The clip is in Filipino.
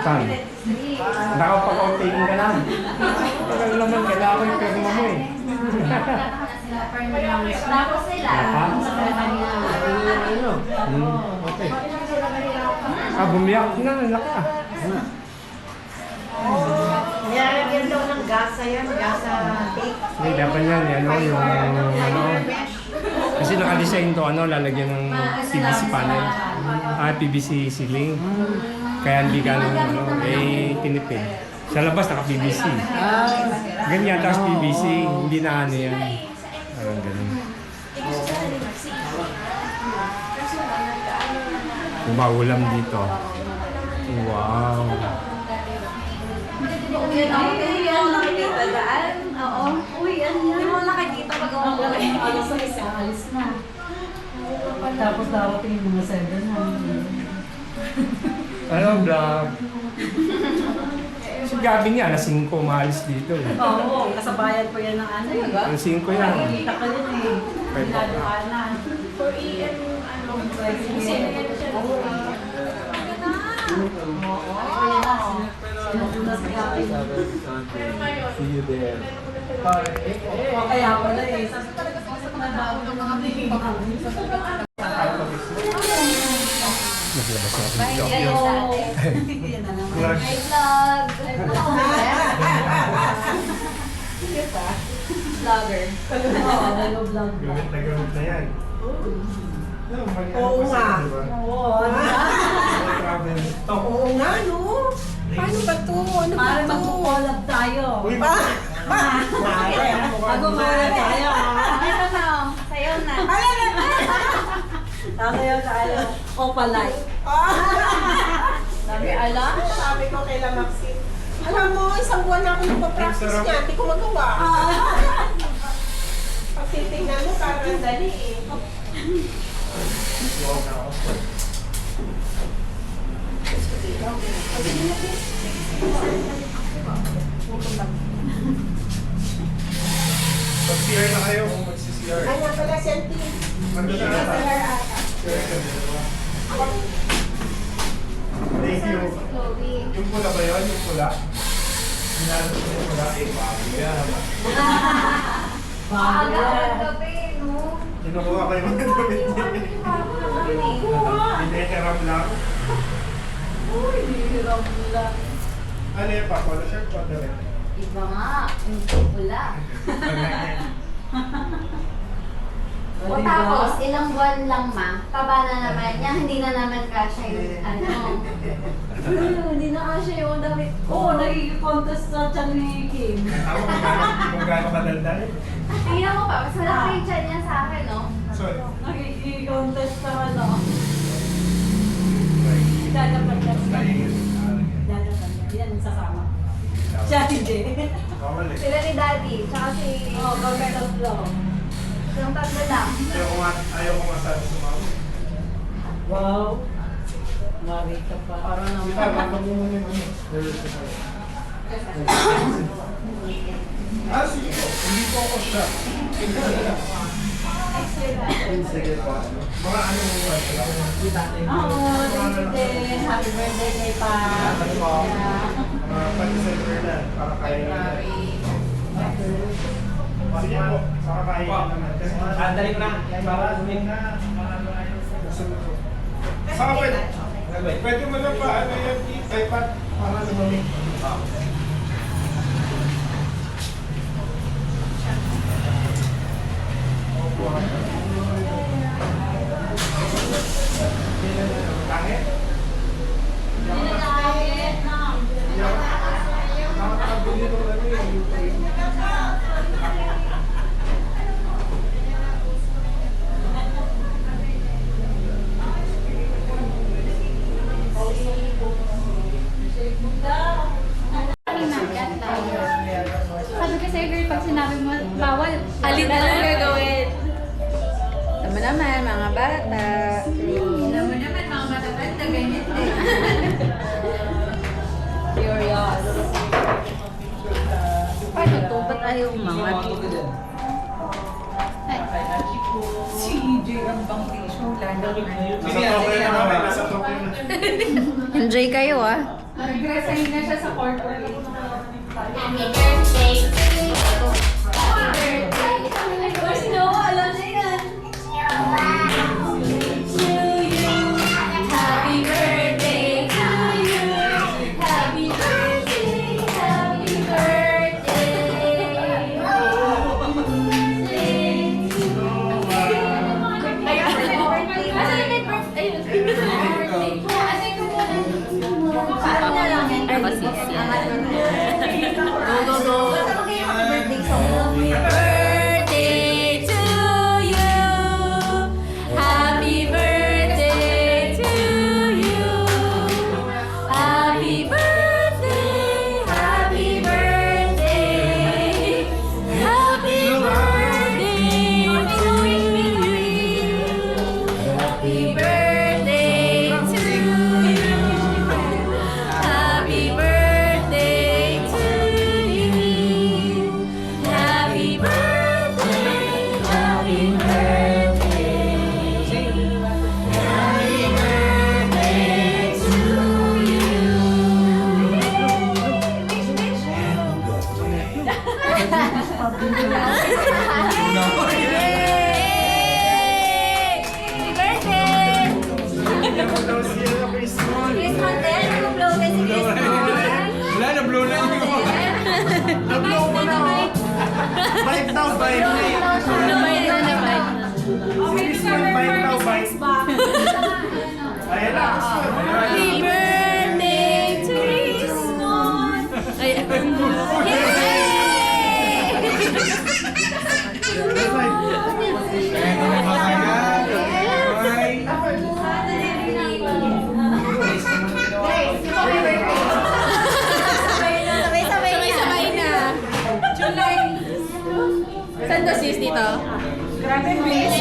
Saan? Nakapag-outing ka na. Tagal naman, kailangan ko yung pirma mo eh. Tapos sila. Okay. Bumiyak na, nalaki ah. Nilagyan daw ng gasa yan, gasa cake. Hindi, dapat yan, yung kasi naka-design to, lalagyan ng PVC panel. PVC ceiling. Kaya hindi ka tinipid. Sa labas, naka-PVC. Ganyan, tapos PVC, hindi na yan. Parang ganun. Umaulam dito. Wow. Uy, yan nakikita daan. Oo. Uy, yan yan. Hindi mo nakikita pag umuwi. Alis na. Tapos dawating yung mga 7 na. Ano, vlog? Si Gabi niya, alas 5 umalis dito. Oo, kasabayan ko yan ng ano. Alas 5 yan. Nakikita ko yun eh. Pinadaanan. 4 AM, ano, kasi nagano siya. See you there. O kaya pala eh. Sasa talaga sa mga mga biging. Naglabas na Bye, dito. guys. Vlog. Hi, vlog. Vlogger. Oo, nag-vlog. Gamit na gamit na yan. Oo nga. Oo, Travel. Oo nga, no? Paano ba to? Ano ba para to? mag-collab tayo. Uy, Mag-collab tayo. Ito na, oh. Sayaw na. Tayo tayo. Opalite. Sabi, alam? Sabi ko kay La Maxine. Alam mo, isang buwan na ako nagpa-practice niya. Hindi ko magawa. Pag titignan mo, parang dali eh. Mag-CR na kayo kung mag-CR. Ay nga pala, Senti. Thank you. Si Chloe. Yung pula ba yun? Yung pula? Hinanap ko yung pula. Bago yan. Maaga ang gabi, no? Kinukuha ko yung mga damit niya. Hindi-eram lang. Uy, hirap nila. Ano yung pa? Polo shirt o direct? Iba nga, yung pula. O tapos, ilang buwan lang ma, taba na naman niya, hindi na naman kasya yung ano. Hindi na kasi yung damit. Oo, nagiging-contest sa tiyan ni Kim. Ako kung gaano kadaldal. Tingnan mo pa, mas malaki yung chan niya sa akin, no? Sorry. Nagiging-contest sa ano. Dadapan ka. Dadapan ka. Yan ang sasama. Siya hindi. Bawal eh. Sila ni Daddy, tsaka si... Oo, government of law. Yung tatlo lang. Ayaw ko nga sana sumama. Wow. Marita pa. Para naman. Kita, baka mo muna yung ano. Sige po. Hindi po ako siya. Sige po. Mga ano mo ba? Oo, thank you din. Happy birthday kay Pa. Mga pag-celebrate na. Para kaya na. Sige po. Saka kaya naman. Andali ko na. Para suming na. Saka pwede. Pwede mo lang pa ano yan. iPad para lumamig. Langit? Nakakabili ko lang yun. Sabi ko sa'yo, girl, pag sinabi mo, bawal, alin na lang gagawin. Tama naman, mga bata. Naman naman, mga matatanda, ganyan din. Curious. Paano to? Ba't ayaw umangat? Si EJ ang bang tissue, lalo. Nasa Tokyo na kami. Nasa Tokyo na. Enjoy kayo, ah. Nag-resign na siya sa corporate. Happy birthday to you. Happy birthday. Boys, no, alam na yan. Happy birthday to you. Happy birthday. Happy birthday. Asan yung birthday? Parang na lang yan. Ako sis. Go, go, go. Basta mag kayo happy birthday song. Birthday to you. Happy birthday to you. Happy birthday. Happy birthday. Happy birthday to you. Happy birthday to you. Happy birthday to you. Happy birthday. Happy birthday. Happy birthday to Yay! Happy birthday! Chris Montel, ano blow na si Chris Montel? Wala na, blow na yung na-blow mo na ako. Balik daw, balik na yun. Lumay na naman. Balik daw, balik. Ayan na. Happy birthday to Rizmon! Ay, sabay-sabay na. Saan to sis dito? Grabe, bilis.